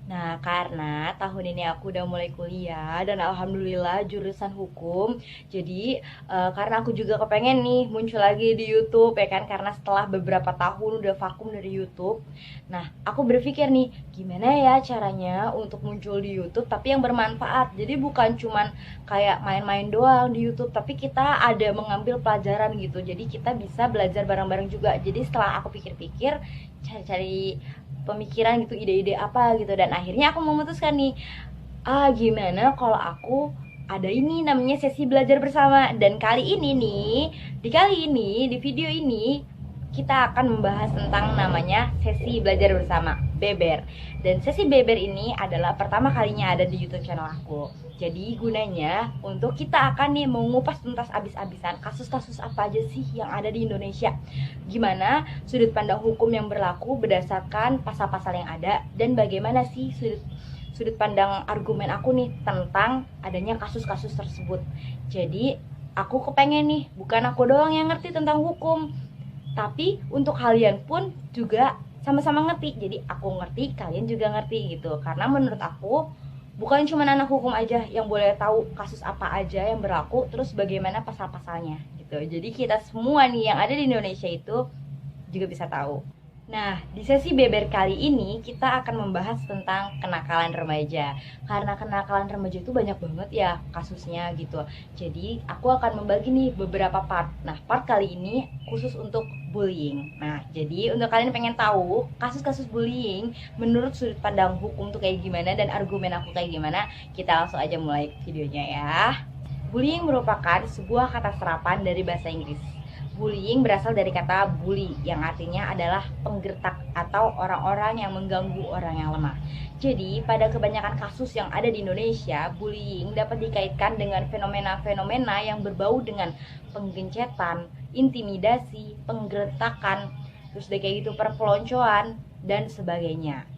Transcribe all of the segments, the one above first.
Nah, karena tahun ini aku udah mulai kuliah dan alhamdulillah jurusan hukum. Jadi, karena aku juga kepengen nih muncul lagi di YouTube ya kan, karena setelah beberapa tahun udah vakum dari YouTube. Nah, aku berpikir nih, gimana ya caranya untuk muncul di YouTube tapi yang bermanfaat. Jadi bukan cuman kayak main-main doang di YouTube, tapi kita ada mengambil pelajaran gitu. Jadi kita bisa belajar bareng-bareng juga. Jadi setelah aku pikir-pikir, cari-cari pemikiran gitu, ide-ide apa gitu, dan akhirnya aku memutuskan nih, gimana kalau aku ada ini namanya sesi belajar bersama. Dan kali ini di video ini kita akan membahas tentang namanya sesi belajar bersama Beber. Dan sesi Beber ini adalah pertama kalinya ada di YouTube channel aku. Jadi gunanya untuk kita akan nih mengupas tuntas abis-abisan kasus-kasus apa aja sih yang ada di Indonesia. Gimana sudut pandang hukum yang berlaku berdasarkan pasal-pasal yang ada, dan bagaimana sih sudut pandang argumen aku nih tentang adanya kasus-kasus tersebut. Jadi aku kepengen nih, bukan aku doang yang ngerti tentang hukum, tapi untuk kalian pun juga sama-sama ngerti. Jadi aku ngerti, kalian juga ngerti gitu. Karena menurut aku bukan cuma anak hukum aja yang boleh tahu kasus apa aja yang berlaku, terus bagaimana pasal-pasalnya gitu. Jadi kita semua nih yang ada di Indonesia itu juga bisa tahu. Nah, di sesi beber kali ini kita akan membahas tentang kenakalan remaja. Karena kenakalan remaja itu banyak banget ya kasusnya gitu. Jadi, aku akan membagi nih beberapa part. Nah, part kali ini khusus untuk bullying. Nah, jadi untuk kalian pengen tahu kasus-kasus bullying menurut sudut pandang hukum tuh kayak gimana dan argumen aku kayak gimana, kita langsung aja mulai videonya ya. Bullying merupakan sebuah kata serapan dari bahasa Inggris. Bullying berasal dari kata bully yang artinya adalah penggertak atau orang-orang yang mengganggu orang yang lemah. Jadi, pada kebanyakan kasus yang ada di Indonesia, bullying dapat dikaitkan dengan fenomena-fenomena yang berbau dengan penggencetan, intimidasi, penggertakan, terus kayak gitu perpeloncoan dan sebagainya.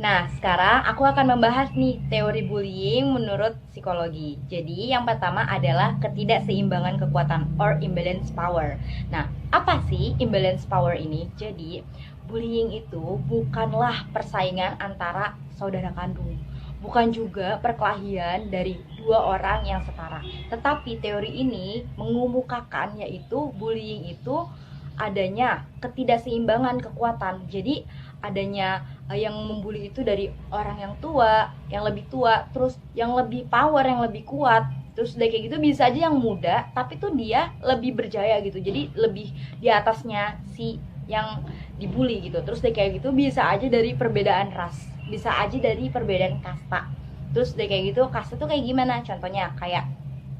Nah, sekarang aku akan membahas nih teori bullying menurut psikologi. Jadi, yang pertama adalah ketidakseimbangan kekuatan or imbalance power. Nah, apa sih imbalance power ini? Jadi, bullying itu bukanlah persaingan antara saudara kandung. Bukan juga perkelahian dari dua orang yang setara. Tetapi teori ini mengemukakan yaitu bullying itu adanya ketidakseimbangan kekuatan. Jadi adanya yang membuli itu dari orang yang tua, yang lebih tua, terus yang lebih power, yang lebih kuat. Terus udah kayak gitu bisa aja yang muda, tapi tuh dia lebih berjaya gitu. Jadi lebih di atasnya si yang dibully gitu. Terus udah kayak gitu bisa aja dari perbedaan ras, bisa aja dari perbedaan kasta. Terus udah kayak gitu kasta tuh kayak gimana? Contohnya kayak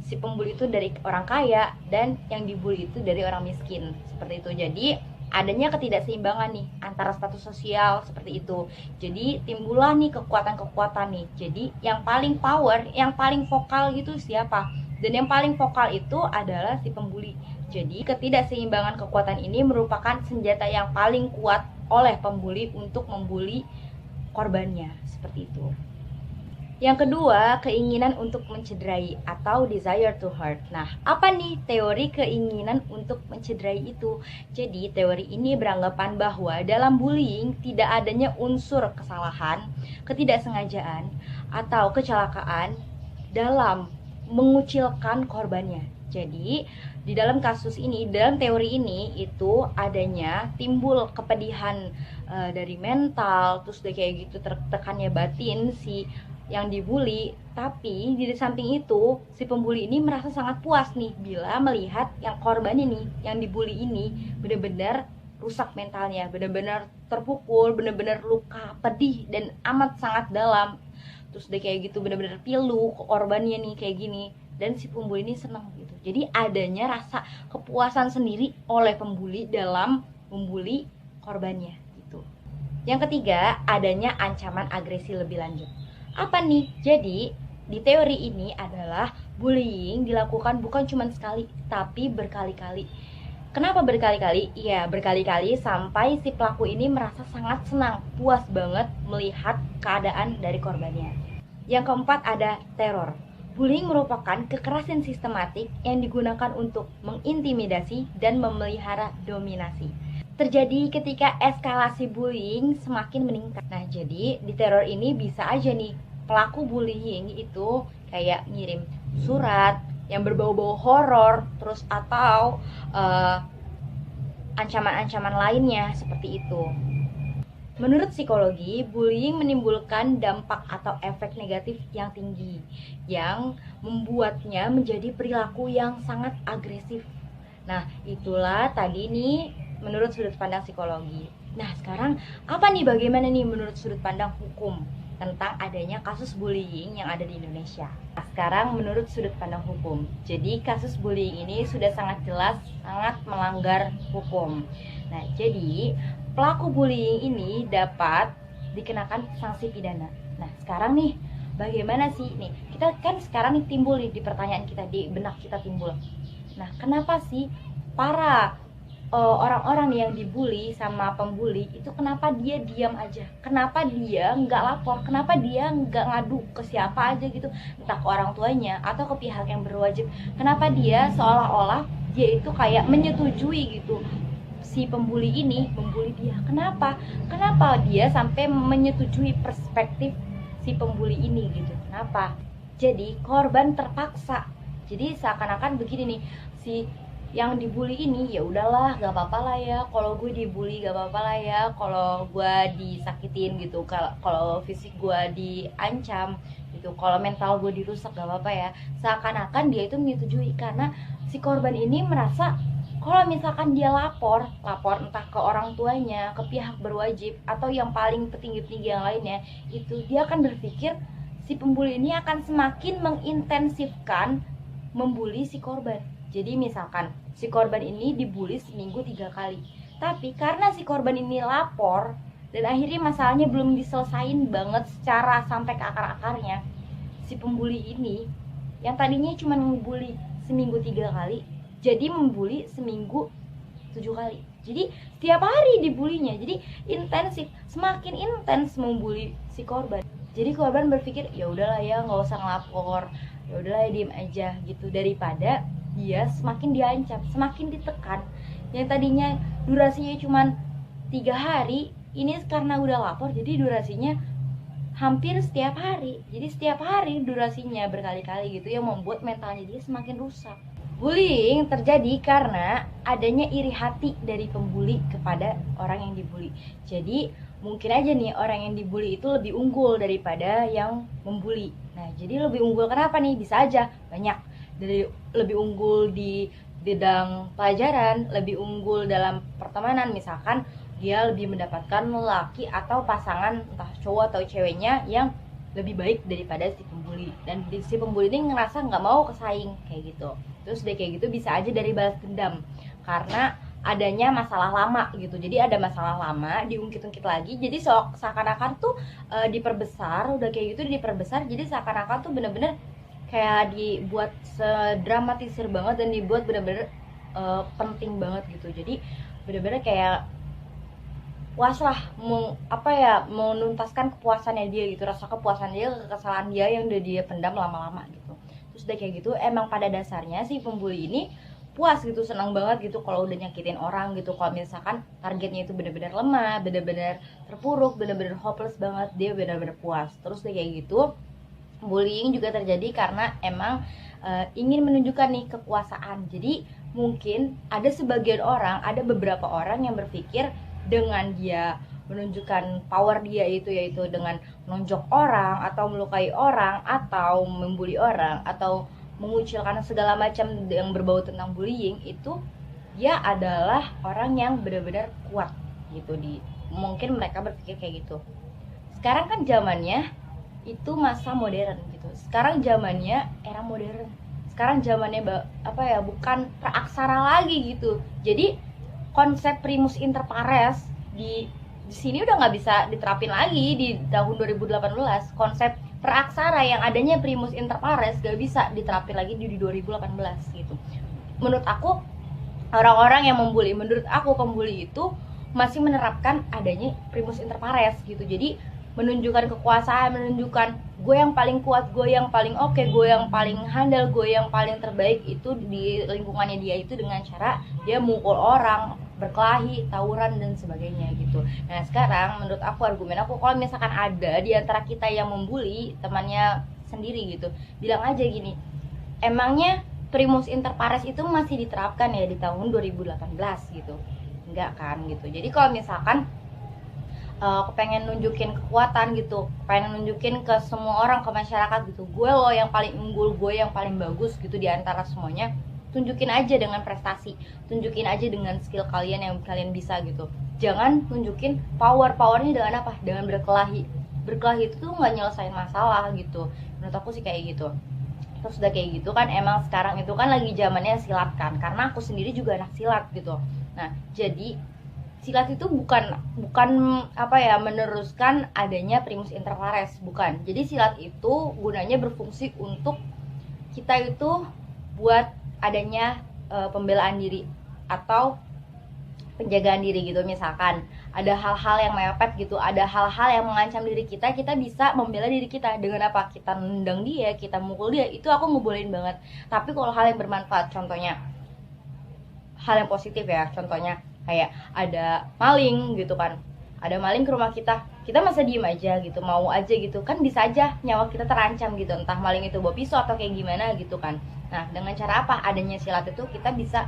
si pembuli itu dari orang kaya dan yang dibully itu dari orang miskin, seperti itu. Jadi adanya ketidakseimbangan nih antara status sosial seperti itu. Jadi timbullah nih kekuatan-kekuatan nih. Jadi yang paling power, yang paling vokal gitu siapa? Dan yang paling vokal itu adalah si pembuli. Jadi ketidakseimbangan kekuatan ini merupakan senjata yang paling kuat oleh pembuli untuk membuli korbannya, seperti itu. Yang kedua, keinginan untuk mencederai atau desire to hurt. Nah, apa nih teori keinginan untuk mencederai itu? Jadi, teori ini beranggapan bahwa dalam bullying tidak adanya unsur kesalahan, ketidaksengajaan, atau kecelakaan dalam mengucilkan korbannya. Jadi, di dalam kasus ini, dalam teori ini itu adanya timbul kepedihan dari mental, terus kayak gitu tertekannya batin si yang dibully. Tapi di samping itu si pembuli ini merasa sangat puas nih bila melihat yang korbannya nih, yang dibully ini benar-benar rusak mentalnya, benar-benar terpukul, benar-benar luka pedih dan amat sangat dalam. Terus udah kayak gitu benar-benar pilu ke korbannya nih kayak gini, dan si pembuli ini senang gitu. Jadi adanya rasa kepuasan sendiri oleh pembuli dalam membuli korbannya gitu. Yang ketiga, adanya ancaman agresi lebih lanjut. Apa nih? Jadi di teori ini adalah bullying dilakukan bukan cuma sekali, tapi berkali-kali. Kenapa berkali-kali? Iya, berkali-kali sampai si pelaku ini merasa sangat senang, puas banget melihat keadaan dari korbannya. Yang keempat ada teror. Bullying merupakan kekerasan sistematik yang digunakan untuk mengintimidasi dan memelihara dominasi. terjadi ketika eskalasi bullying semakin meningkat. Nah, jadi di teror ini bisa aja nih pelaku bullying itu kayak ngirim surat yang berbau-bau horor, terus atau ancaman-ancaman lainnya seperti itu. Menurut psikologi, bullying menimbulkan dampak atau efek negatif yang tinggi yang membuatnya menjadi perilaku yang sangat agresif. Nah, itulah tadi nih menurut sudut pandang psikologi. Nah, sekarang apa nih, bagaimana nih menurut sudut pandang hukum tentang adanya kasus bullying yang ada di Indonesia? Nah, sekarang menurut sudut pandang hukum. Jadi kasus bullying ini sudah sangat jelas sangat melanggar hukum. Nah, jadi pelaku bullying ini dapat dikenakan sanksi pidana. Nah, sekarang nih bagaimana sih nih? Kita kan sekarang nih timbul nih di pertanyaan kita, di benak kita timbul. Nah, kenapa sih para orang-orang yang dibully sama pembuli itu kenapa dia diam aja? Kenapa dia nggak lapor? Kenapa dia nggak ngadu ke siapa aja gitu? Entah ke orang tuanya atau ke pihak yang berwajib. Kenapa dia seolah-olah dia itu kayak menyetujui gitu si pembuli ini membuli dia? Kenapa dia sampai menyetujui perspektif si pembuli ini gitu? Kenapa? Jadi korban terpaksa. Jadi seakan-akan begini nih, si yang dibully ini ya udahlah gak apa-apa lah ya kalau gue dibully, gak apa-apa lah ya kalau gue disakitin gitu, kalau fisik gue diancam gitu, kalau mental gue dirusak gak apa-apa ya. Seakan-akan dia itu menyetujui karena si korban ini merasa kalau misalkan dia lapor entah ke orang tuanya, ke pihak berwajib, atau yang paling petinggi-petinggi yang lainnya, itu dia akan berpikir si pembuli ini akan semakin mengintensifkan membuli si korban. Jadi misalkan si korban ini dibully seminggu 3 kali, tapi karena si korban ini lapor dan akhirnya masalahnya belum diselesain banget secara sampai ke akar-akarnya, si pembuli ini yang tadinya cuma membuli seminggu 3 kali jadi membuli seminggu 7 kali. Jadi setiap hari dibulinya. Jadi intensif, semakin intens membuli si korban. Jadi korban berpikir ya udahlah ya nggak usah ngelapor, ya udahlah ya diem aja gitu, daripada dia semakin diancam, semakin ditekan. Yang tadinya durasinya cuma 3 hari, ini karena udah lapor jadi durasinya hampir setiap hari. Jadi setiap hari durasinya berkali-kali gitu, yang membuat mentalnya dia semakin rusak. Bullying terjadi karena adanya iri hati dari pembuli kepada orang yang dibully. Jadi mungkin aja nih orang yang dibully itu lebih unggul daripada yang membuli. Nah, jadi lebih unggul kenapa nih? Bisa aja banyak. Dari lebih unggul di bidang pelajaran, lebih unggul dalam pertemanan, misalkan dia lebih mendapatkan laki atau pasangan entah cowok atau ceweknya yang lebih baik daripada si pembuli, dan si pembuli ini ngerasa nggak mau kesaing kayak gitu. Terus deh kayak gitu bisa aja dari balas dendam karena adanya masalah lama gitu. Jadi ada masalah lama diungkit-ungkit lagi, jadi seakan-akan tuh diperbesar, udah kayak gitu diperbesar, jadi seakan-akan tuh bener-bener kayak dibuat sedramatisir banget dan dibuat bener-bener penting banget gitu. Jadi bener-bener kayak puas lah, menuntaskan kepuasannya dia gitu, rasa kepuasan dia, kesalahan dia yang udah dia pendam lama-lama gitu. Terus udah kayak gitu emang pada dasarnya si pembuli ini puas gitu, senang banget gitu kalau udah nyakitin orang gitu. Kalau misalkan targetnya itu benar-benar lemah, benar-benar terpuruk, benar-benar hopeless banget, dia benar-benar puas. Terus udah kayak gitu bullying juga terjadi karena emang ingin menunjukkan nih kekuasaan. Jadi mungkin ada sebagian orang, ada beberapa orang yang berpikir dengan dia menunjukkan power dia itu, yaitu dengan menonjok orang atau melukai orang atau membuli orang atau mengucilkan segala macam yang berbau tentang bullying, itu dia adalah orang yang benar-benar kuat gitu. Mungkin mereka berpikir kayak gitu. Sekarang kan zamannya itu masa modern gitu. Sekarang zamannya era modern. Sekarang zamannya bukan praksara lagi gitu. Jadi konsep primus inter pares di sini udah nggak bisa diterapin lagi di tahun 2018. Konsep praksara yang adanya primus inter pares gak bisa diterapin lagi di 2018 gitu. Menurut aku orang-orang yang membuli, menurut aku pembuli itu masih menerapkan adanya primus inter pares gitu. Jadi menunjukkan kekuasaan, menunjukkan gue yang paling kuat, gue yang paling oke, gue yang paling handal, gue yang paling terbaik itu di lingkungannya dia itu dengan cara dia mukul orang, berkelahi, tawuran dan sebagainya gitu. Nah sekarang menurut aku, argumen aku, kalau misalkan ada di antara kita yang membuli temannya sendiri gitu, bilang aja gini, emangnya primus inter pares itu masih diterapkan ya di tahun 2018 gitu? Enggak kan gitu. Jadi kalau misalkan aku pengen nunjukin kekuatan gitu, pengen nunjukin ke semua orang, ke masyarakat gitu, gue loh yang paling unggul, gue yang paling bagus gitu di antara semuanya, tunjukin aja dengan prestasi, tunjukin aja dengan skill kalian yang kalian bisa gitu. Jangan tunjukin powernya dengan apa, dengan berkelahi. Berkelahi itu tuh nggak nyelesain masalah gitu, menurut aku sih kayak gitu. Terus udah kayak gitu kan, emang sekarang itu kan lagi zamannya silat kan, karena aku sendiri juga anak silat gitu. Nah jadi silat itu bukan bukan apa ya, meneruskan adanya primus inter pares, bukan. Jadi silat itu gunanya berfungsi untuk kita itu buat adanya pembelaan diri atau penjagaan diri gitu. Misalkan ada hal-hal yang mepet gitu, ada hal-hal yang mengancam diri kita, kita bisa membela diri kita dengan apa? Kita nendang dia, kita mukul dia, itu aku ngebolehin banget. Tapi kalau hal yang bermanfaat, contohnya hal yang positif ya, contohnya kayak ada maling gitu kan, ada maling ke rumah kita, kita masa diem aja gitu, mau aja gitu kan, bisa aja nyawa kita terancam gitu, entah maling itu bawa pisau atau kayak gimana gitu kan. Nah dengan cara apa, adanya silat itu kita bisa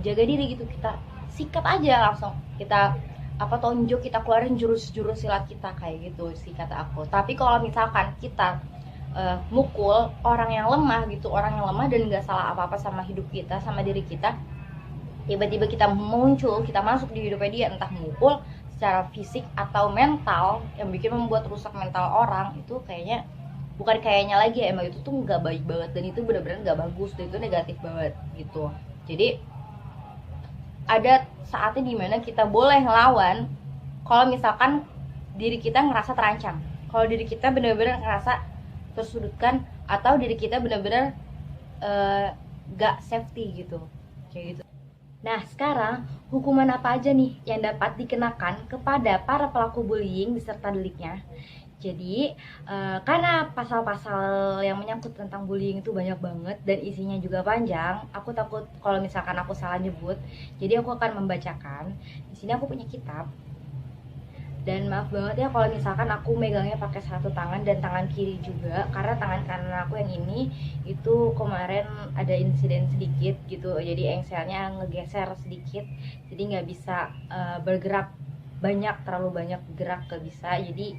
jaga diri gitu, kita sikat aja langsung, kita apa, tonjok, kita keluarin jurus-jurus silat kita kayak gitu sih kata aku. Tapi kalau misalkan kita mukul orang yang lemah gitu, orang yang lemah dan nggak salah apa-apa sama hidup kita, sama diri kita, tiba-tiba kita muncul, kita masuk di hidupnya dia, entah mukul secara fisik atau mental yang bikin membuat rusak mental orang, itu kayaknya, bukan kayaknya lagi ya, emang itu tuh nggak baik banget dan itu benar-benar nggak bagus dan itu negatif banget gitu. Jadi ada saatnya dimana kita boleh ngelawan kalau misalkan diri kita ngerasa terancam, kalau diri kita benar-benar ngerasa tersudutkan, atau diri kita benar-benar gak safety gitu, kayak gitu. Nah, sekarang hukuman apa aja nih yang dapat dikenakan kepada para pelaku bullying beserta deliknya? Jadi, karena pasal-pasal yang menyangkut tentang bullying itu banyak banget dan isinya juga panjang, aku takut kalau misalkan aku salah nyebut. Jadi aku akan membacakan. Di sini aku punya kitab. Dan maaf banget ya kalau misalkan aku megangnya pakai satu tangan dan tangan kiri juga, karena tangan kanan aku yang ini itu kemarin ada insiden sedikit gitu, jadi engselnya ngegeser sedikit, jadi nggak bisa bergerak banyak, terlalu banyak gerak gak bisa, jadi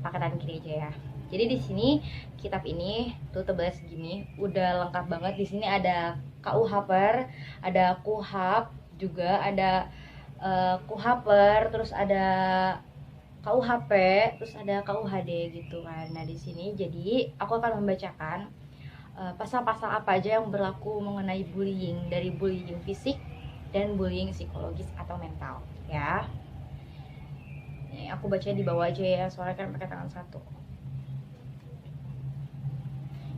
pakai tangan kiri aja ya. Jadi di sini kitab ini tuh tebalnya segini, udah lengkap banget. Di sini ada KUHPer, ada KUHAP juga, ada KUHPer, terus ada KUHP, terus ada KUHD gitu kan. Nah di sini jadi aku akan membacakan pasal-pasal apa aja yang berlaku mengenai bullying, dari bullying fisik dan bullying psikologis atau mental ya. Nih aku baca di bawah aja ya, soalnya kan pakai tangan satu.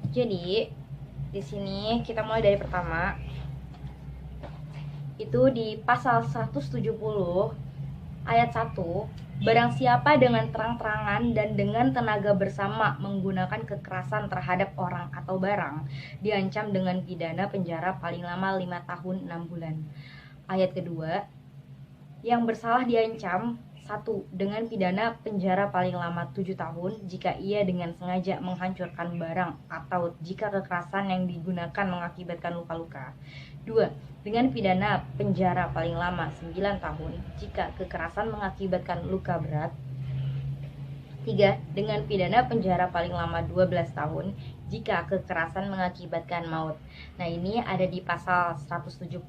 Jadi di sini kita mulai dari pertama. Itu di pasal 170 ayat 1, barang siapa dengan terang-terangan dan dengan tenaga bersama menggunakan kekerasan terhadap orang atau barang diancam dengan pidana penjara paling lama 5 tahun 6 bulan. Ayat kedua, yang bersalah diancam 1. Dengan pidana penjara paling lama 7 tahun jika ia dengan sengaja menghancurkan barang atau jika kekerasan yang digunakan mengakibatkan luka-luka. 2. Dengan pidana penjara paling lama 9 tahun jika kekerasan mengakibatkan luka berat. 3. Dengan pidana penjara paling lama 12 tahun jika kekerasan mengakibatkan maut. Nah ini ada di pasal 170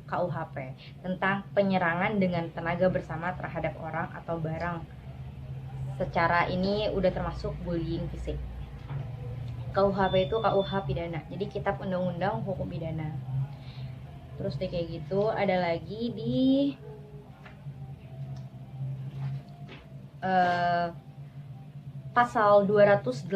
KUHP tentang penyerangan dengan tenaga bersama terhadap orang atau barang. Secara ini udah termasuk bullying fisik. KUHP itu KUH pidana, jadi kitab undang-undang hukum pidana. Terus deh kayak gitu, ada lagi di pasal 289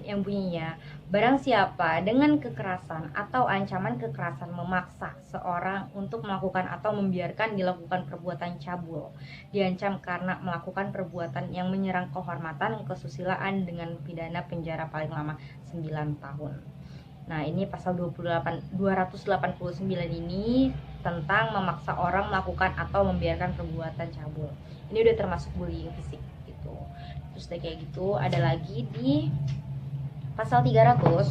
yang bunyinya, barang siapa dengan kekerasan atau ancaman kekerasan memaksa seorang untuk melakukan atau membiarkan dilakukan perbuatan cabul, diancam karena melakukan perbuatan yang menyerang kehormatan kesusilaan dengan pidana penjara paling lama 9 tahun. Nah ini pasal 289 ini tentang memaksa orang melakukan atau membiarkan perbuatan cabul. Ini udah termasuk bullying fisik gitu. Terus kayak gitu ada lagi di pasal 300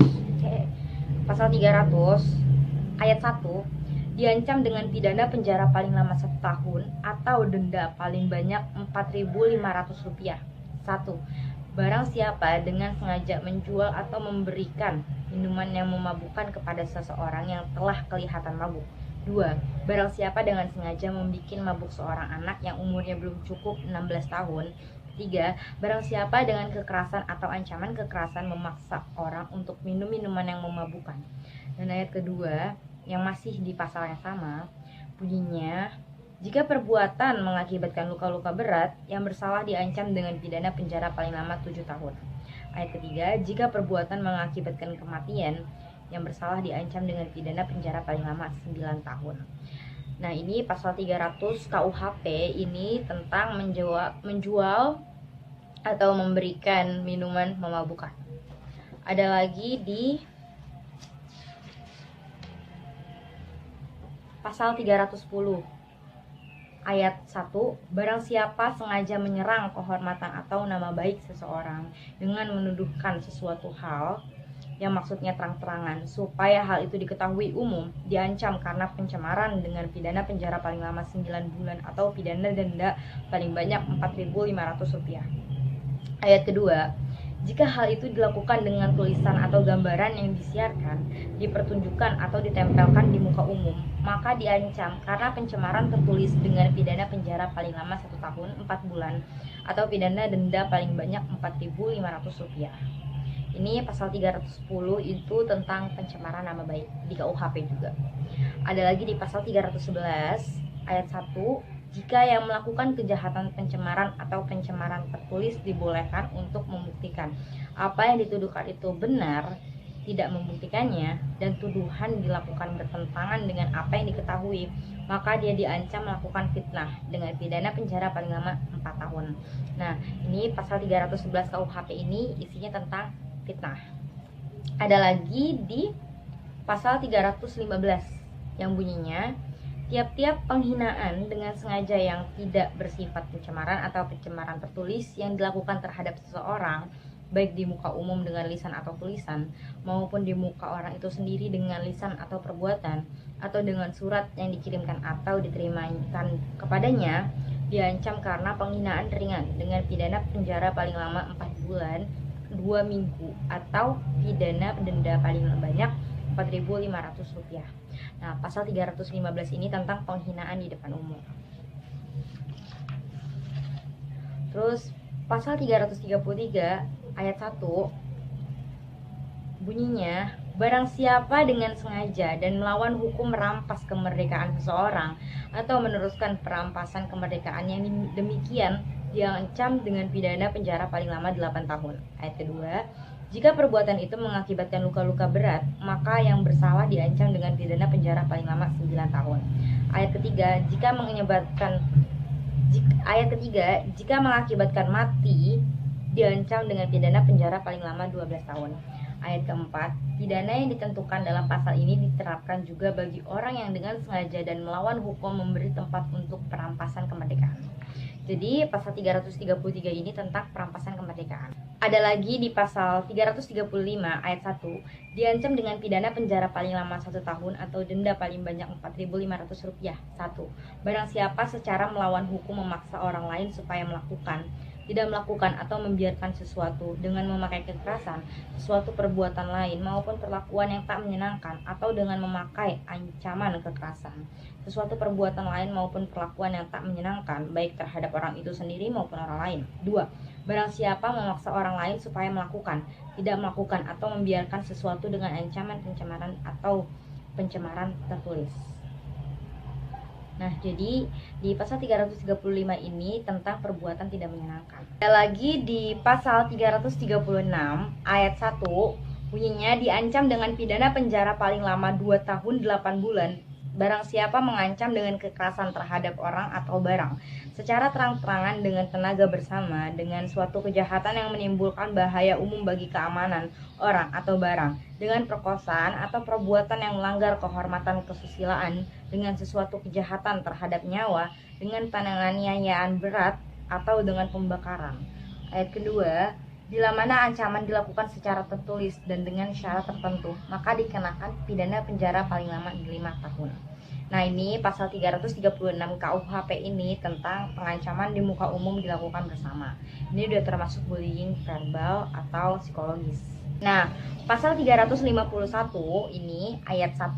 ayat 1, diancam dengan pidana penjara paling lama 1 tahun atau denda paling banyak Rp4.500. 1. Barang siapa dengan sengaja menjual atau memberikan minuman yang memabukkan kepada seseorang yang telah kelihatan mabuk. 2. Barang siapa dengan sengaja membuat mabuk seorang anak yang umurnya belum cukup 16 tahun. 3. Barang siapa dengan kekerasan atau ancaman kekerasan memaksa orang untuk minum minuman yang memabukkan. Dan ayat kedua yang masih di pasal yang sama bunyinya, jika perbuatan mengakibatkan luka-luka berat, yang bersalah diancam dengan pidana penjara paling lama 7 tahun. Ayat ketiga, jika perbuatan mengakibatkan kematian, yang bersalah diancam dengan pidana penjara paling lama 9 tahun. Nah, ini pasal 300 KUHP ini tentang menjual atau memberikan minuman memabukkan. Ada lagi di pasal 310 ayat 1, barang siapa sengaja menyerang kehormatan atau nama baik seseorang dengan menuduhkan sesuatu hal yang maksudnya terang-terangan supaya hal itu diketahui umum, diancam karena pencemaran dengan pidana penjara paling lama 9 bulan atau pidana denda paling banyak Rp4.500. Ayat kedua, jika hal itu dilakukan dengan tulisan atau gambaran yang disiarkan, dipertunjukkan atau ditempelkan di muka umum, maka diancam karena pencemaran tertulis dengan pidana penjara paling lama 1 tahun 4 bulan atau pidana denda paling banyak Rp4.500. Ini pasal 310 itu tentang pencemaran nama baik di KUHP juga. Ada lagi di pasal 311 ayat 1, jika yang melakukan kejahatan pencemaran atau pencemaran tertulis dibolehkan untuk membuktikan apa yang dituduhkan itu benar, tidak membuktikannya, dan tuduhan dilakukan bertentangan dengan apa yang diketahui, maka dia diancam melakukan fitnah dengan pidana penjara paling lama 4 tahun. Nah, ini pasal 311 KUHP ini isinya tentang fitnah. Ada lagi di pasal 315 yang bunyinya, tiap-tiap penghinaan dengan sengaja yang tidak bersifat pencemaran atau pencemaran tertulis yang dilakukan terhadap seseorang, baik di muka umum dengan lisan atau tulisan, maupun di muka orang itu sendiri dengan lisan atau perbuatan, atau dengan surat yang dikirimkan atau diterimakan kepadanya, diancam karena penghinaan ringan dengan pidana penjara paling lama 4 bulan 2 minggu atau pidana denda paling banyak Rp4.500. Nah, pasal 315 ini tentang penghinaan di depan umum. Terus pasal 333 ayat 1 bunyinya, barang siapa dengan sengaja dan melawan hukum merampas kemerdekaan seseorang atau meneruskan perampasan kemerdekaan yang demikian, diancam dengan pidana penjara paling lama 8 tahun. Ayat kedua, jika perbuatan itu mengakibatkan luka-luka berat, maka yang bersalah diancam dengan pidana penjara paling lama 9 tahun. Ayat ketiga, jika mengakibatkan mati, diancam dengan pidana penjara paling lama 12 tahun. Ayat keempat, pidana yang ditentukan dalam pasal ini diterapkan juga bagi orang yang dengan sengaja dan melawan hukum memberi tempat untuk perampasan kemerdekaan. Jadi pasal 333 ini tentang perampasan kemerdekaan. Ada lagi di pasal 335 ayat 1, diancam dengan pidana penjara paling lama 1 tahun atau denda paling banyak Rp4.500. 1. Barang siapa secara melawan hukum memaksa orang lain supaya melakukan, tidak melakukan atau membiarkan sesuatu dengan memakai kekerasan, sesuatu perbuatan lain maupun perlakuan yang tak menyenangkan, atau dengan memakai ancaman kekerasan, sesuatu perbuatan lain maupun perlakuan yang tak menyenangkan, baik terhadap orang itu sendiri maupun orang lain. 2. Barang siapa memaksa orang lain supaya melakukan, tidak melakukan, atau membiarkan sesuatu dengan ancaman pencemaran atau pencemaran tertulis. Nah, jadi di pasal 335 ini tentang perbuatan tidak menyenangkan. Ada lagi di pasal 336 ayat 1 bunyinya, diancam dengan pidana penjara paling lama 2 tahun 8 bulan barang siapa mengancam dengan kekerasan terhadap orang atau barang secara terang-terangan dengan tenaga bersama dengan suatu kejahatan yang menimbulkan bahaya umum bagi keamanan orang atau barang, dengan perkosaan atau perbuatan yang melanggar kehormatan kesusilaan dengan sesuatu kejahatan terhadap nyawa, dengan penganiayaan berat, atau dengan pembakaran. Ayat kedua, bila mana ancaman dilakukan secara tertulis dan dengan syarat tertentu, maka dikenakan pidana penjara paling lama 5 tahun. Nah, ini pasal 336 KUHP ini tentang pengancaman di muka umum dilakukan bersama. Ini udah termasuk bullying verbal atau psikologis. Nah, pasal 351 ini ayat 1,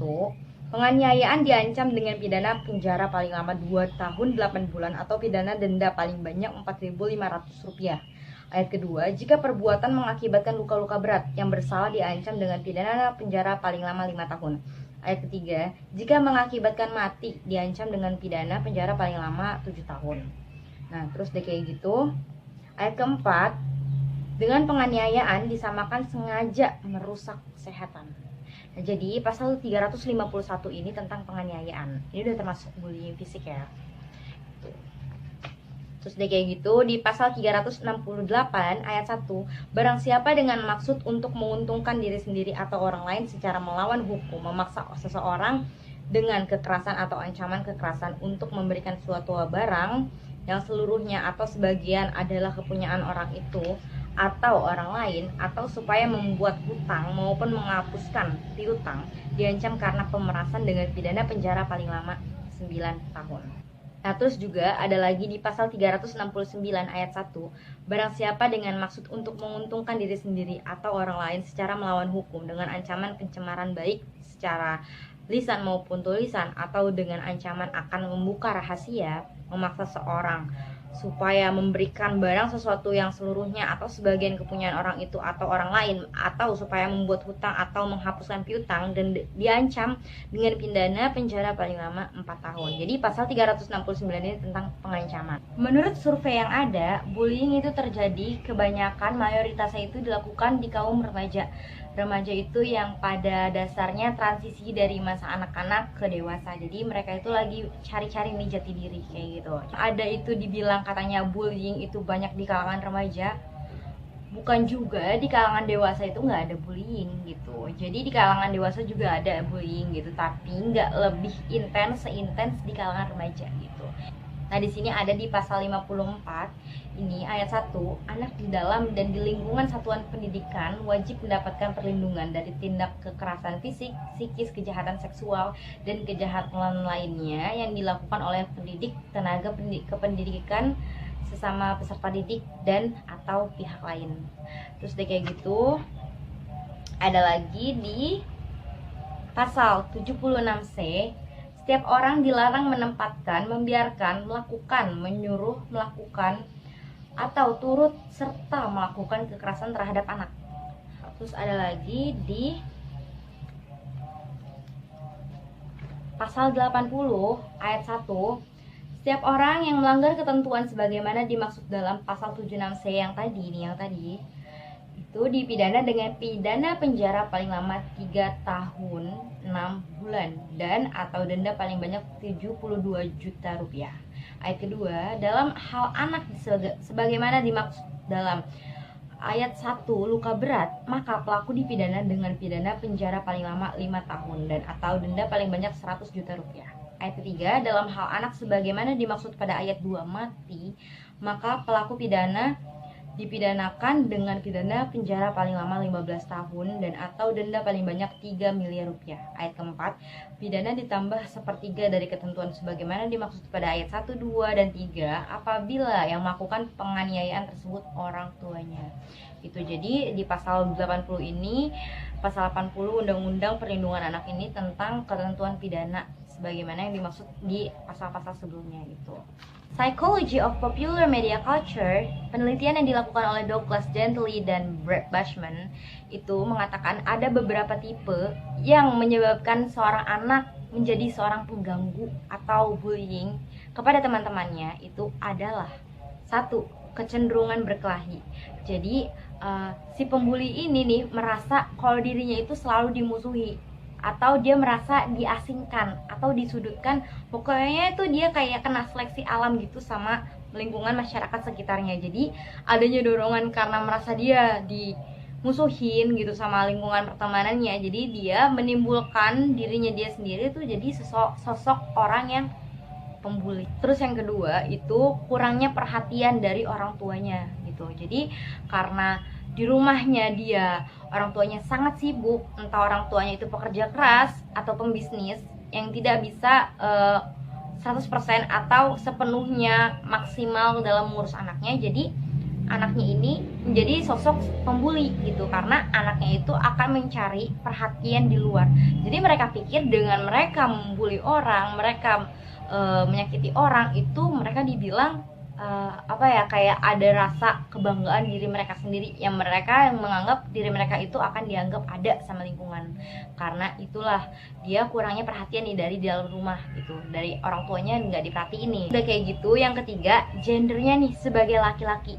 penganiayaan diancam dengan pidana penjara paling lama 2 tahun 8 bulan atau pidana denda paling banyak Rp4.500. Ayat kedua, jika perbuatan mengakibatkan luka-luka berat, yang bersalah diancam dengan pidana penjara paling lama 5 tahun. Ayat ketiga, jika mengakibatkan mati, diancam dengan pidana penjara paling lama 7 tahun. Nah, terus deh kayak gitu. Ayat keempat, dengan penganiayaan disamakan sengaja merusak kesehatan. Nah, jadi pasal 351 ini tentang penganiayaan. Ini udah termasuk bullying fisik ya. Terus deh kayak gitu, di pasal 368 ayat 1, barang siapa dengan maksud untuk menguntungkan diri sendiri atau orang lain secara melawan hukum, memaksa seseorang dengan kekerasan atau ancaman kekerasan untuk memberikan suatu barang yang seluruhnya atau sebagian adalah kepunyaan orang itu atau orang lain, atau supaya membuat hutang maupun menghapuskan piutang, diancam karena pemerasan dengan pidana penjara paling lama 9 tahun. Nah, terus juga ada lagi di pasal 369 ayat 1, barang siapa dengan maksud untuk menguntungkan diri sendiri atau orang lain secara melawan hukum dengan ancaman pencemaran baik secara lisan maupun tulisan atau dengan ancaman akan membuka rahasia, memaksa seorang supaya memberikan barang sesuatu yang seluruhnya atau sebagian kepunyaan orang itu atau orang lain, atau supaya membuat hutang atau menghapuskan piutang, dan diancam dengan pidana penjara paling lama 4 tahun. Jadi pasal 369 ini tentang pengancaman. Menurut survei yang ada, bullying itu terjadi kebanyakan mayoritasnya itu dilakukan di kaum remaja. Remaja itu yang pada dasarnya transisi dari masa anak-anak ke dewasa. Jadi mereka itu lagi cari-cari nih jati diri kayak gitu. Ada itu dibilang katanya bullying itu banyak di kalangan remaja. Bukan juga, di kalangan dewasa itu nggak ada bullying gitu. Jadi di kalangan dewasa juga ada bullying gitu, tapi nggak lebih seintens di kalangan remaja gitu. Nah, di sini ada di pasal 54 ini ayat 1, anak di dalam dan di lingkungan satuan pendidikan wajib mendapatkan perlindungan dari tindak kekerasan fisik, psikis, kejahatan seksual, dan kejahatan lainnya yang dilakukan oleh pendidik, tenaga kependidikan, sesama peserta didik, dan atau pihak lain. Terus deh kayak gitu. Ada lagi di pasal 76C, setiap orang dilarang menempatkan, membiarkan, melakukan, menyuruh melakukan, atau turut serta melakukan kekerasan terhadap anak. Terus ada lagi di pasal 80 ayat 1, setiap orang yang melanggar ketentuan sebagaimana dimaksud dalam pasal 76C yang tadi itu dipidana dengan pidana penjara paling lama 3 tahun 6 bulan dan atau denda paling banyak Rp72 juta. Ayat kedua, dalam hal anak sebagaimana dimaksud dalam ayat 1 luka berat, maka pelaku dipidana dengan pidana penjara paling lama 5 tahun dan atau denda paling banyak Rp100 juta. Ayat ketiga, dalam hal anak sebagaimana dimaksud pada ayat 2 mati, maka pelaku dipidanakan dengan pidana penjara paling lama 15 tahun dan atau denda paling banyak Rp3 miliar. Ayat keempat, pidana ditambah sepertiga dari ketentuan sebagaimana dimaksud pada ayat 1, 2, dan 3 apabila yang melakukan penganiayaan tersebut orang tuanya. Itu jadi di pasal 80 ini, pasal 80 Undang-Undang Perlindungan Anak ini tentang ketentuan pidana sebagaimana yang dimaksud di pasal-pasal sebelumnya gitu. Psychology of Popular Media Culture, penelitian yang dilakukan oleh Douglas Gently dan Brett Bushman itu mengatakan ada beberapa tipe yang menyebabkan seorang anak menjadi seorang pengganggu atau bullying kepada teman-temannya. Itu adalah 1, kecenderungan berkelahi. Jadi si pembuli ini nih merasa kalau dirinya itu selalu dimusuhi, atau dia merasa diasingkan atau disudutkan. Pokoknya itu dia kayak kena seleksi alam gitu sama lingkungan masyarakat sekitarnya. Jadi adanya dorongan karena merasa dia musuhin gitu sama lingkungan pertemanannya. Jadi dia menimbulkan dirinya dia sendiri tuh jadi sosok orang yang pembuli. Terus yang kedua itu kurangnya perhatian dari orang tuanya gitu. Jadi karena di rumahnya dia orang tuanya sangat sibuk, entah orang tuanya itu pekerja keras atau pembisnis yang tidak bisa 100% atau sepenuhnya maksimal dalam mengurus anaknya. Jadi anaknya ini menjadi sosok pembuli gitu, karena anaknya itu akan mencari perhatian di luar. Jadi mereka pikir dengan mereka membuli orang, mereka menyakiti orang itu mereka dibilang kayak ada rasa kebanggaan diri mereka sendiri, yang menganggap diri mereka itu akan dianggap ada sama lingkungan. Karena itulah dia kurangnya perhatian nih dari dalam rumah gitu, dari orang tuanya nggak diperhatiin nih. Udah kayak gitu, yang ketiga gendernya nih sebagai laki-laki.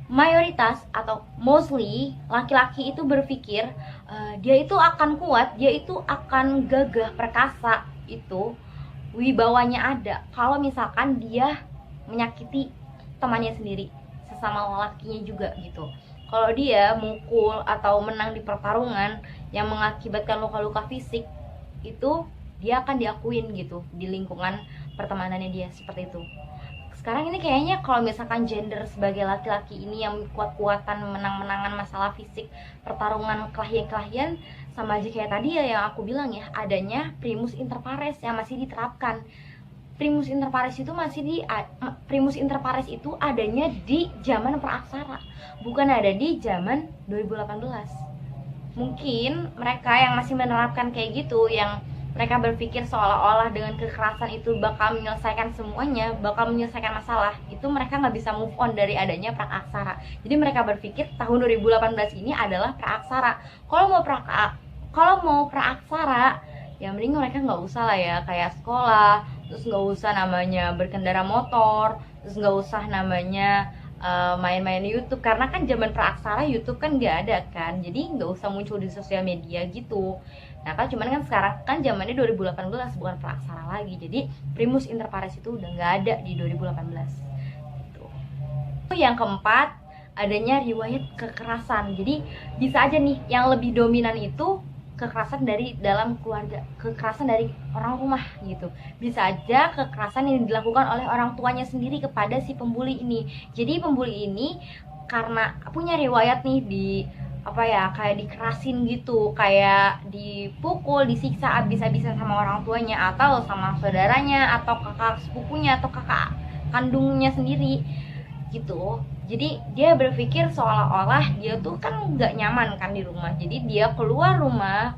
Mayoritas atau mostly laki-laki itu berpikir dia itu akan kuat, dia itu akan gagah perkasa, itu wibawanya ada kalau misalkan dia menyakiti temannya sendiri, sesama lelakinya juga gitu. Kalau dia mukul atau menang di pertarungan yang mengakibatkan luka-luka fisik, itu dia akan diakuin gitu di lingkungan pertemanannya dia, seperti itu. Sekarang ini kayaknya kalau misalkan gender sebagai laki-laki ini yang kuat-kuatan menang-menangan masalah fisik, pertarungan kelahian-kelahian, sama aja kayak tadi ya yang aku bilang ya, adanya primus inter pares yang masih diterapkan. Primus inter pares itu adanya di zaman praaksara, bukan ada di zaman 2018. Mungkin mereka yang masih menerapkan kayak gitu, yang mereka berpikir seolah-olah dengan kekerasan itu bakal menyelesaikan semuanya, bakal menyelesaikan masalah, itu mereka nggak bisa move on dari adanya praaksara. Jadi mereka berpikir tahun 2018 ini adalah praaksara. Kalau mau praaksara ya mending mereka nggak usah lah ya kayak sekolah, terus nggak usah namanya berkendara motor, terus nggak usah namanya main-main YouTube, karena kan zaman praaksara YouTube kan nggak ada kan, jadi nggak usah muncul di sosial media gitu. Nah kan cuman kan sekarang kan zamannya 2018 bukan praaksara lagi, jadi primus inter pares itu udah nggak ada di 2018 gitu. Yang keempat, adanya riwayat kekerasan. Jadi bisa aja nih yang lebih dominan itu kekerasan dari dalam keluarga, kekerasan dari orang rumah gitu. Bisa aja kekerasan yang dilakukan oleh orang tuanya sendiri kepada si pembuli ini. Jadi pembuli ini karena punya riwayat nih di kayak dikerasin gitu, kayak dipukul, disiksa abis-abisan sama orang tuanya atau sama saudaranya atau kakak sepupunya atau kakak kandungnya sendiri gitu. Jadi dia berpikir seolah-olah dia tuh kan nggak nyaman kan di rumah, jadi dia keluar rumah,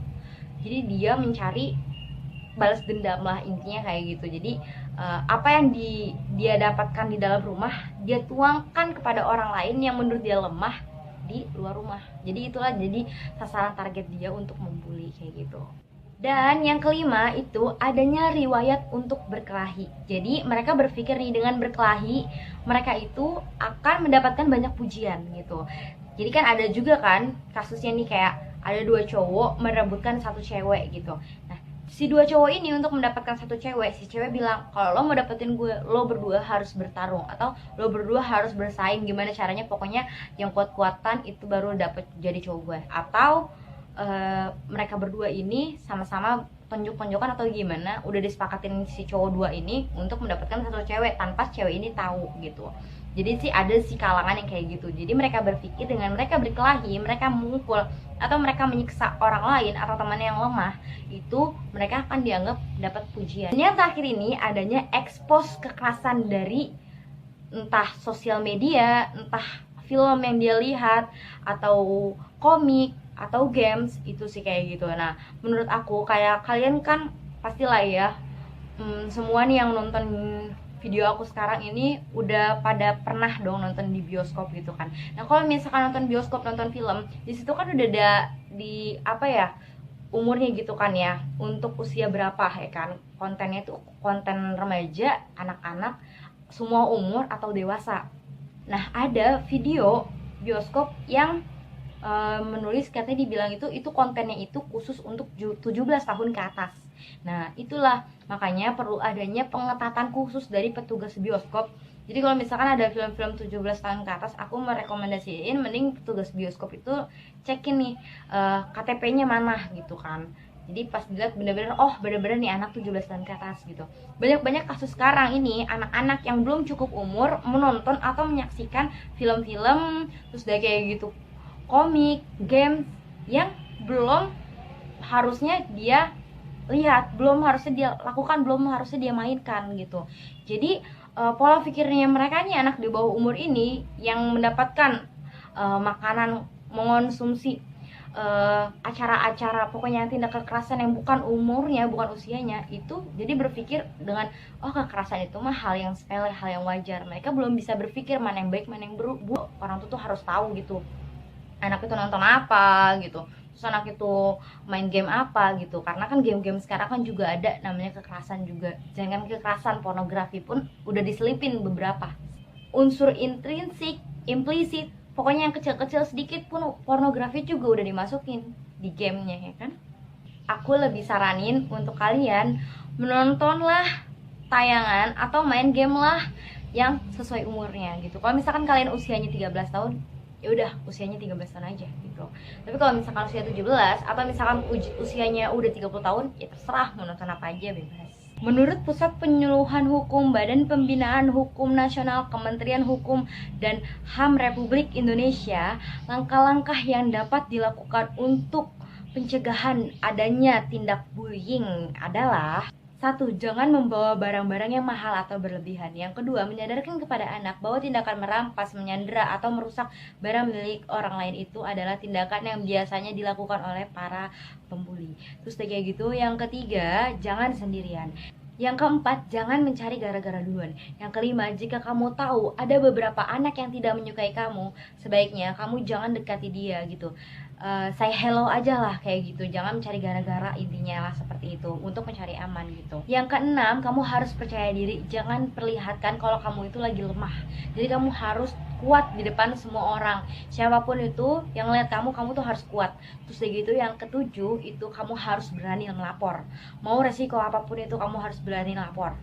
jadi dia mencari balas dendam lah intinya kayak gitu. Jadi apa yang dia dapatkan di dalam rumah dia tuangkan kepada orang lain yang menurut dia lemah di luar rumah. Jadi itulah jadi sasaran target dia untuk membuli kayak gitu. Dan yang kelima itu adanya riwayat untuk berkelahi. Jadi mereka berpikir nih dengan berkelahi mereka itu akan mendapatkan banyak pujian gitu. Jadi kan ada juga kan kasusnya nih kayak ada dua cowok merebutkan satu cewek gitu. Nah si dua cowok ini untuk mendapatkan satu cewek, si cewek bilang kalau lo mau dapetin gue, lo berdua harus bertarung atau lo berdua harus bersaing, gimana caranya pokoknya yang kuat-kuatan itu baru dapet jadi cowok gue. Atau mereka berdua ini sama-sama tonjok-tonjokan atau gimana, udah disepakatin si cowok dua ini untuk mendapatkan satu cewek tanpa cewek ini tahu gitu. Jadi sih ada si kalangan yang kayak gitu. Jadi mereka berpikir dengan mereka berkelahi, mereka memukul atau mereka menyiksa orang lain atau teman yang lemah, itu mereka akan dianggap dapat pujian. Dan yang terakhir ini adanya expose kekerasan dari entah sosial media, entah film yang dia lihat atau komik atau games, itu sih kayak gitu. Nah menurut aku kayak kalian kan pastilah ya semua nih yang nonton video aku sekarang ini udah pada pernah dong nonton di bioskop gitu kan. Nah kalau misalkan nonton bioskop, nonton film, di situ kan udah ada di umurnya gitu kan ya, untuk usia berapa ya kan, kontennya itu konten remaja, anak-anak, semua umur atau dewasa. Nah ada video bioskop yang menulis katanya dibilang itu kontennya itu khusus untuk 17 tahun ke atas. Nah itulah makanya perlu adanya pengetatan khusus dari petugas bioskop. Jadi kalau misalkan ada film-film 17 tahun ke atas, aku merekomendasiin mending petugas bioskop itu cekin nih KTP-nya mana gitu kan. Jadi pas dilihat bener-bener, oh bener-bener nih anak 17 tahun ke atas gitu. Banyak-banyak kasus sekarang ini anak-anak yang belum cukup umur menonton atau menyaksikan film-film terus kayak gitu, komik, game yang belum harusnya dia lihat, belum harusnya dia lakukan, belum harusnya dia mainkan gitu. Jadi pola pikirnya mereka nih anak di bawah umur ini yang mendapatkan makanan, mengonsumsi acara-acara pokoknya tindak kekerasan yang bukan umurnya, bukan usianya, itu jadi berpikir dengan oh kekerasan itu mah hal yang sepele, hal yang wajar. Mereka belum bisa berpikir mana yang baik, mana yang buruk. Orang tuh harus tahu gitu anak itu nonton apa gitu, terus anak itu main game apa gitu. Karena kan game-game sekarang kan juga ada namanya kekerasan juga. Jangan kekerasan, pornografi pun udah diselipin beberapa unsur intrinsik, implisit, pokoknya yang kecil-kecil sedikit pun pornografi juga udah dimasukin di gamenya ya kan. Aku lebih saranin untuk kalian menontonlah tayangan atau main game lah yang sesuai umurnya gitu. Kalau misalkan kalian usianya 13 tahun, ya udah usianya 13 tahun aja gitu. Tapi kalau misalkan usia 17 atau misalkan usianya udah 30 tahun, ya terserah mau nonton apa aja, bebas. Menurut Pusat Penyuluhan Hukum Badan Pembinaan Hukum Nasional Kementerian Hukum dan HAM Republik Indonesia, langkah-langkah yang dapat dilakukan untuk pencegahan adanya tindak bullying adalah: 1. Jangan membawa barang-barang yang mahal atau berlebihan. Yang kedua, menyadarkan kepada anak bahwa tindakan merampas, menyandera, atau merusak barang milik orang lain itu adalah tindakan yang biasanya dilakukan oleh para pembuli. Terus kayak gitu. Yang ketiga, jangan sendirian. Yang keempat, jangan mencari gara-gara duluan. Yang kelima, jika kamu tahu ada beberapa anak yang tidak menyukai kamu, sebaiknya kamu jangan dekati dia gitu. Say hello aja lah kayak gitu, jangan mencari gara-gara, intinya lah seperti itu untuk mencari aman gitu. Yang keenam, kamu harus percaya diri, jangan perlihatkan kalau kamu itu lagi lemah. Jadi kamu harus kuat di depan semua orang, siapapun itu yang lihat kamu tuh harus kuat. Terus kayak gitu. Yang ketujuh, itu kamu harus berani melapor. Mau resiko apapun itu kamu harus berani lapor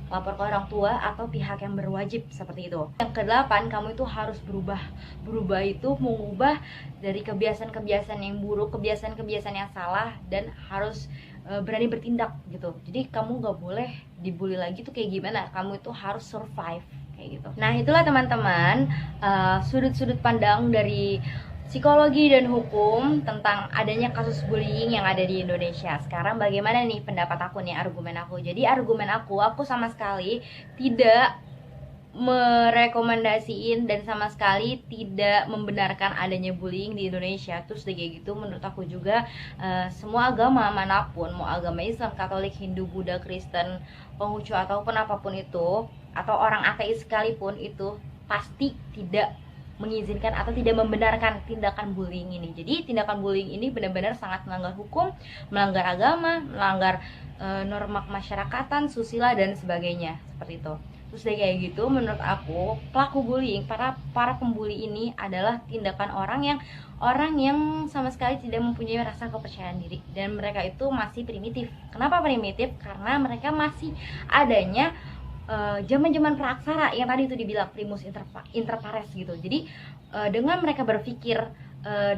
ke orang tua atau pihak yang berwajib seperti itu. Yang kedelapan, kamu itu harus berubah. Berubah itu mengubah dari kebiasaan-kebiasaan yang buruk, kebiasaan-kebiasaan yang salah, dan harus berani bertindak gitu. Jadi kamu gak boleh dibully lagi tuh kayak gimana, kamu itu harus survive kayak gitu. Nah itulah teman-teman sudut-sudut pandang dari psikologi dan hukum tentang adanya kasus bullying yang ada di Indonesia. Sekarang bagaimana nih pendapat aku nih, argumen aku. Jadi argumen aku sama sekali tidak merekomendasiin dan sama sekali tidak membenarkan adanya bullying di Indonesia. Terus kayak gitu, menurut aku juga semua agama manapun, mau agama Islam, Katolik, Hindu, Buddha, Kristen, Konghucu ataupun apapun itu, atau orang ateis sekalipun, itu pasti tidak mengizinkan atau tidak membenarkan tindakan bullying ini. Jadi tindakan bullying ini benar-benar sangat melanggar hukum, melanggar agama, melanggar norma kemasyarakatan, susila dan sebagainya seperti itu. Terus kayak gitu, menurut aku pelaku bullying, para pembuli ini adalah tindakan orang yang sama sekali tidak mempunyai rasa kepercayaan diri, dan mereka itu masih primitif. Kenapa primitif? Karena mereka masih adanya zaman-zaman praaksara yang tadi itu dibilang primus inter pares gitu. Jadi dengan mereka berpikir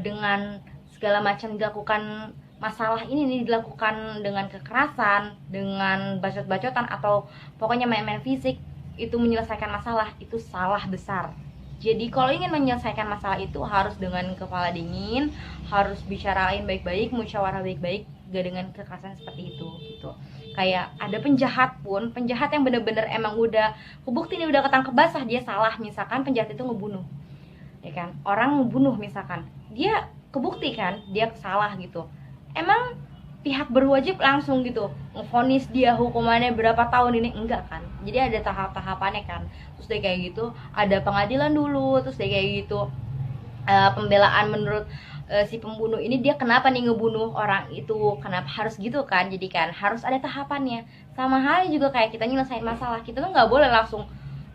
dengan segala macam dilakukan masalah ini dilakukan dengan kekerasan, dengan bacot-bacotan, atau pokoknya main-main fisik, itu menyelesaikan masalah, itu salah besar. Jadi kalau ingin menyelesaikan masalah itu harus dengan kepala dingin, harus bicarain baik-baik, musyawarah baik-baik, gak dengan kekerasan seperti itu gitu. Kayak ada penjahat pun, penjahat yang bener-bener emang udah kebukti nih, udah ketangkep basah dia salah, misalkan penjahat itu ngebunuh, ya kan, orang ngebunuh misalkan, dia kebukti kan dia salah gitu, emang pihak berwajib langsung gitu ngevonis dia hukumannya berapa tahun ini? Enggak kan, jadi ada tahap-tahapannya kan. Terus deh kayak gitu ada pengadilan dulu, terus deh kayak gitu pembelaan menurut si pembunuh ini, dia kenapa nih ngebunuh orang itu, kenapa harus gitu kan. Jadi kan harus ada tahapannya. Sama halnya juga kayak kita nyelesain masalah, kita tuh nggak boleh langsung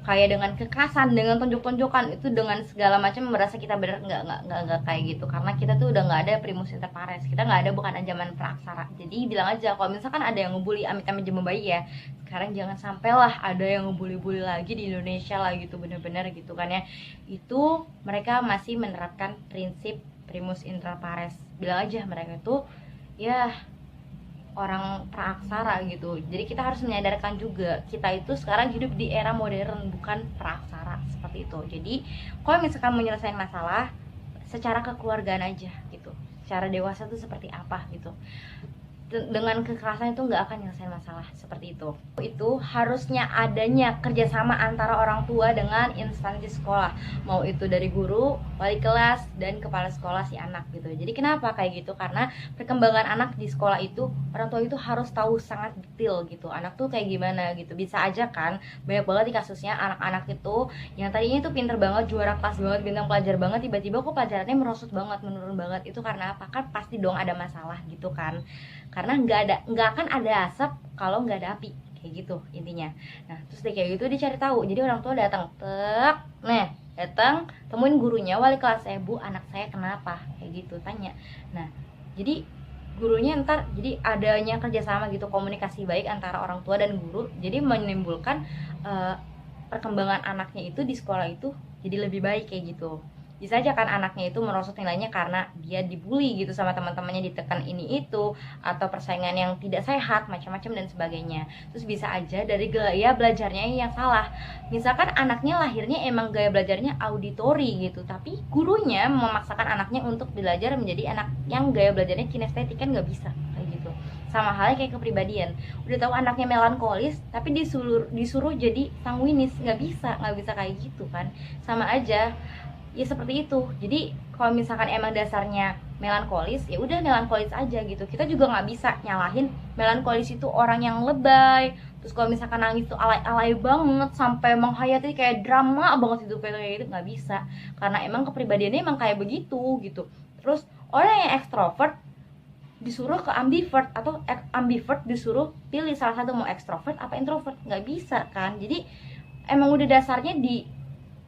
kayak dengan kekerasan, dengan tonjok-tonjokan, itu dengan segala macam merasa kita benar, nggak kayak gitu, karena kita tuh udah nggak ada primus inter pares, kita nggak ada bukan ancaman praksara. Jadi bilang aja kalau misalkan ada yang ngebully, amit-amit jempol bayi ya, sekarang jangan sampailah ada yang ngebully-bully lagi di Indonesia lah gitu, bener-bener gitu kan ya. Itu mereka masih menerapkan prinsip primus inter pares. Bilang aja mereka itu ya orang praaksara gitu. Jadi kita harus menyadarkan juga kita itu sekarang hidup di era modern, bukan praaksara seperti itu. Jadi kalau misalkan menyelesaikan masalah secara kekeluargaan aja gitu, secara dewasa tuh seperti apa gitu, dengan kekerasan itu nggak akan nyelesain masalah seperti itu. Itu harusnya adanya kerjasama antara orang tua dengan instansi sekolah, mau itu dari guru, wali kelas, dan kepala sekolah si anak gitu. Jadi kenapa kayak gitu? Karena perkembangan anak di sekolah itu orang tua itu harus tahu sangat detail gitu, anak tuh kayak gimana gitu. Bisa aja kan banyak banget di kasusnya anak-anak itu yang tadinya itu pinter banget, juara kelas banget, bintang pelajar banget, tiba-tiba kok pelajarannya merosot banget, menurun banget. Itu karena apa? Kan pasti dong ada masalah gitu kan, karena nggak akan ada asap kalau nggak ada api, kayak gitu intinya. Nah terus deh kayak gitu dicari tahu, jadi orang tua datang datang temuin gurunya, wali kelas saya, bu anak saya kenapa, kayak gitu tanya. Nah jadi gurunya ntar, jadi adanya kerjasama gitu, komunikasi baik antara orang tua dan guru, jadi menimbulkan perkembangan anaknya itu di sekolah itu jadi lebih baik kayak gitu. Bisa aja kan anaknya itu merosot nilainya karena dia dibully gitu sama teman-temannya, ditekan ini itu, atau persaingan yang tidak sehat, macam-macam dan sebagainya. Terus bisa aja dari gaya belajarnya yang salah. Misalkan anaknya lahirnya emang gaya belajarnya auditori gitu, tapi gurunya memaksakan anaknya untuk belajar menjadi anak yang gaya belajarnya kinestetik, kan nggak bisa kayak gitu. Sama halnya kayak kepribadian, udah tahu anaknya melankolis tapi disuruh jadi sanguinis, nggak bisa kayak gitu kan. Sama aja ya seperti itu. Jadi kalau misalkan emang dasarnya melankolis, ya udah melankolis aja gitu. Kita juga nggak bisa nyalahin melankolis itu orang yang lebay. Terus kalau misalkan nangis tuh alay-alay banget sampai menghayati kayak drama banget itu, kayak gitu nggak bisa, karena emang kepribadiannya emang kayak begitu gitu. Terus orang yang ekstrovert disuruh ke ambivert, atau ambivert disuruh pilih salah satu, mau ekstrovert apa introvert, nggak bisa kan. Jadi emang udah dasarnya di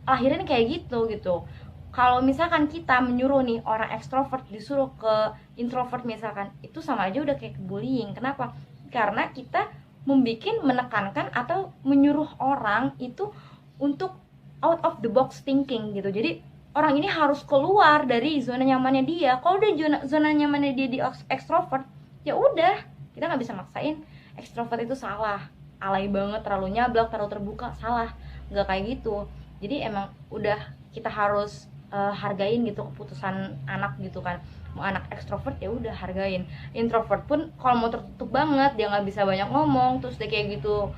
akhirin kayak gitu. Kalau misalkan kita menyuruh nih orang ekstrovert disuruh ke introvert misalkan, itu sama aja udah kayak bullying. Kenapa? Karena kita menekankan atau menyuruh orang itu untuk out of the box thinking gitu. Jadi orang ini harus keluar dari zona nyamannya dia. Kalau udah zona nyamannya dia di ekstrovert, ya udah, kita nggak bisa maksain ekstrovert itu salah, alay banget, terlalu nyablak, terlalu terbuka, salah. Nggak kayak gitu. Jadi emang udah kita harus hargain gitu keputusan anak gitu kan. Mau anak ekstrovert ya udah hargain. Introvert pun kalau mau tertutup banget, dia nggak bisa banyak ngomong, terus dia kayak gitu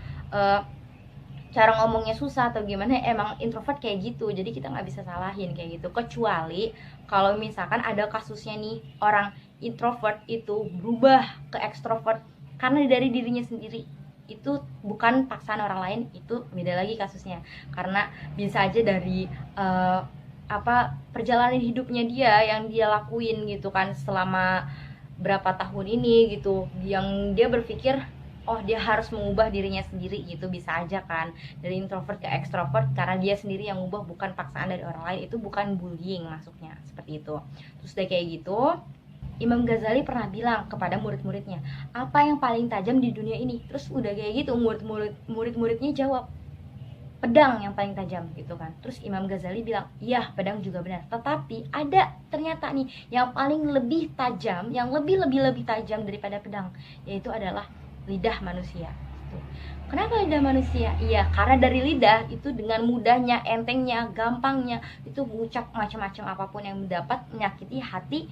cara ngomongnya susah atau gimana, emang introvert kayak gitu. Jadi kita nggak bisa salahin kayak gitu, kecuali kalau misalkan ada kasusnya nih orang introvert itu berubah ke ekstrovert karena dari dirinya sendiri, itu bukan paksaan orang lain, itu beda lagi kasusnya. Karena bisa aja dari perjalanan hidupnya dia yang dia lakuin gitu kan selama berapa tahun ini gitu, yang dia berpikir oh dia harus mengubah dirinya sendiri gitu. Bisa aja kan dari introvert ke ekstrovert karena dia sendiri yang ngubah, bukan paksaan dari orang lain. Itu bukan bullying masuknya, seperti itu. Terus udah kayak gitu, Imam Ghazali pernah bilang kepada murid-muridnya, apa yang paling tajam di dunia ini? Terus udah kayak gitu murid-muridnya jawab, pedang yang paling tajam gitu kan. Terus Imam Ghazali bilang, iya pedang juga benar, tetapi ada ternyata nih yang paling lebih tajam, yang lebih tajam daripada pedang, yaitu adalah lidah manusia. Kenapa lidah manusia? Iya, karena dari lidah itu dengan mudahnya, entengnya, gampangnya itu mengucap macam-macam apapun yang dapat menyakiti hati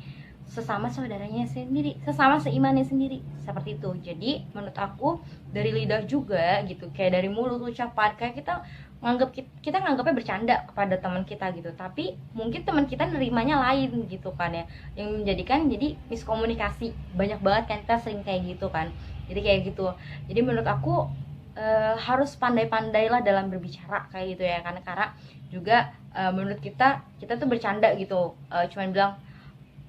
sesama saudaranya sendiri, sesama seimannya sendiri, seperti itu. Jadi menurut aku dari lidah juga gitu, kayak dari mulut, ucapan, kayak kita nganggapnya bercanda kepada teman kita gitu, tapi mungkin teman kita nerimanya lain gitu kan ya, yang menjadikan jadi miskomunikasi. Banyak banget kan kita sering kayak gitu kan. Jadi kayak gitu. Jadi menurut aku harus pandai-pandailah dalam berbicara kayak gitu ya, karena juga menurut kita tuh bercanda gitu, cuman bilang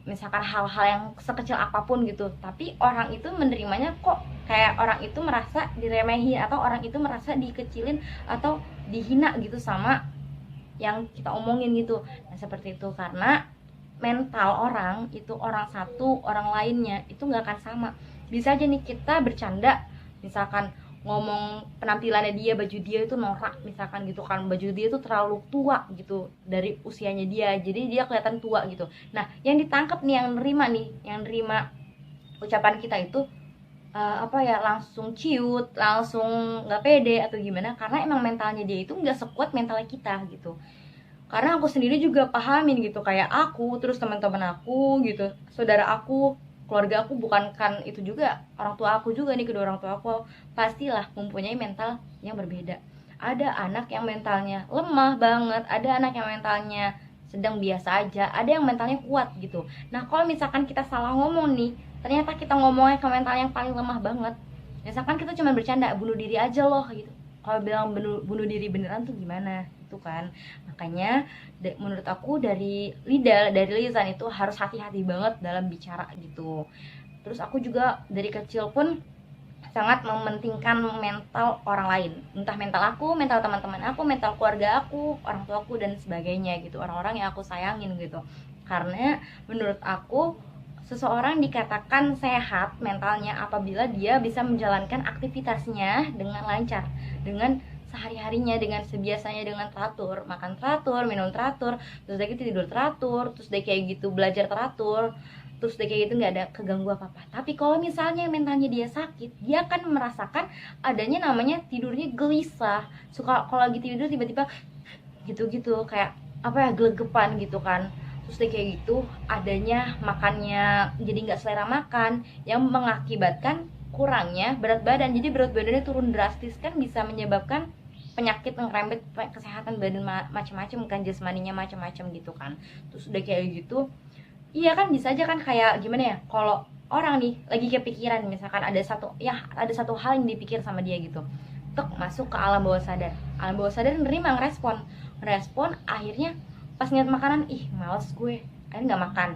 misalkan hal-hal yang sekecil apapun gitu, tapi orang itu menerimanya kok kayak orang itu merasa diremehin, atau orang itu merasa dikecilin, atau dihina gitu sama yang kita omongin gitu. Nah seperti itu, karena mental orang itu, orang satu orang lainnya itu nggak akan sama. Bisa aja nih kita bercanda, misalkan ngomong penampilannya dia, baju dia itu norak misalkan gitu kan, baju dia itu terlalu tua gitu dari usianya dia, jadi dia kelihatan tua gitu. Nah yang ditangkap nih, yang nerima ucapan kita itu apa ya, langsung ciut, langsung nggak pede atau gimana, karena emang mentalnya dia itu nggak sekuat mentalnya kita gitu. Karena aku sendiri juga pahamin gitu, kayak aku, terus teman-teman aku gitu, saudara aku, keluarga aku, bukan kan itu juga orang tua aku juga nih, kedua orang tua aku pastilah mempunyai mental yang berbeda. Ada anak yang mentalnya lemah banget, ada anak yang mentalnya sedang biasa aja, ada yang mentalnya kuat gitu. Nah kalau misalkan kita salah ngomong nih, ternyata kita ngomongnya ke mental yang paling lemah banget, misalkan kita cuma bercanda, bunuh diri aja loh gitu, kalau bilang bunuh diri beneran tuh gimana itu kan. Makanya menurut aku dari lisan itu harus hati-hati banget dalam bicara gitu. Terus aku juga dari kecil pun sangat mementingkan mental orang lain, entah mental aku, mental teman-teman aku, mental keluarga aku, orang tuaku dan sebagainya gitu, orang-orang yang aku sayangin gitu. Karena menurut aku seseorang dikatakan sehat mentalnya apabila dia bisa menjalankan aktivitasnya dengan lancar, dengan sehari-harinya, dengan sebiasanya, dengan teratur, makan teratur, minum teratur, terus udah gitu tidur teratur, terus udah kayak gitu belajar teratur, terus udah kayak gitu nggak ada keganggu apa-apa. Tapi kalau misalnya mentalnya dia sakit, dia akan merasakan adanya namanya tidurnya gelisah, suka kalau lagi tidur tiba-tiba gitu-gitu, kayak apa ya, gelegepan gitu kan. Terus deh kayak gitu adanya makannya jadi nggak selera makan, yang mengakibatkan kurangnya berat badan, jadi berat badannya turun drastis, kan bisa menyebabkan penyakit ngerembet kesehatan badan macam-macam kan, jasmaninya macam-macam gitu kan. Terus udah kayak gitu, iya kan bisa aja kan, kayak gimana ya, kalau orang nih lagi kepikiran, misalkan ada satu hal yang dipikir sama dia gitu, tek masuk ke alam bawah sadar. Alam bawah sadar nerima, ngerespon, akhirnya pas ngeliat makanan, ih males gue, akhirnya nggak makan.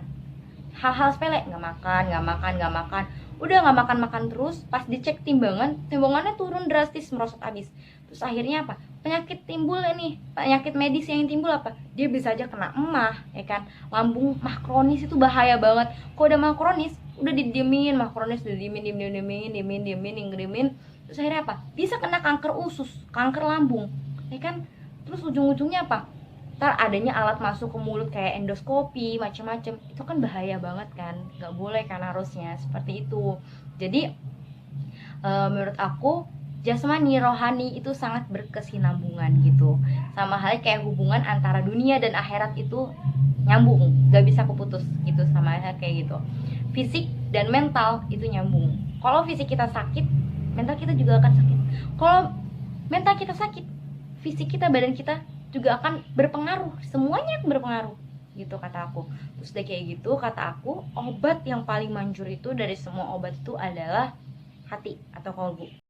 Hal-hal sepele, nggak makan, udah nggak makan terus. Pas dicek timbangannya turun drastis, merosot abis. Terus akhirnya apa, penyakit timbul nih, penyakit medis yang timbul apa, dia bisa aja kena emah ya kan, lambung mah kronis, itu bahaya banget. Kalau udah mah kronis, udah didiemin, mah kronis udah diemin, terus akhirnya apa, bisa kena kanker usus, kanker lambung ya kan. Terus ujung-ujungnya apa, ntar adanya alat masuk ke mulut kayak endoskopi macam-macam, itu kan bahaya banget kan, nggak boleh kan harusnya seperti itu. Jadi menurut aku jasmani rohani itu sangat berkesinambungan gitu, sama halnya kayak hubungan antara dunia dan akhirat itu nyambung, nggak bisa keputus gitu, sama halnya kayak gitu. Fisik dan mental itu nyambung. Kalau fisik kita sakit, mental kita juga akan sakit. Kalau mental kita sakit, fisik kita, badan kita juga akan berpengaruh, semuanya berpengaruh gitu kata aku. Terus udah kayak gitu kata aku, obat yang paling manjur itu dari semua obat itu adalah hati atau kolbu.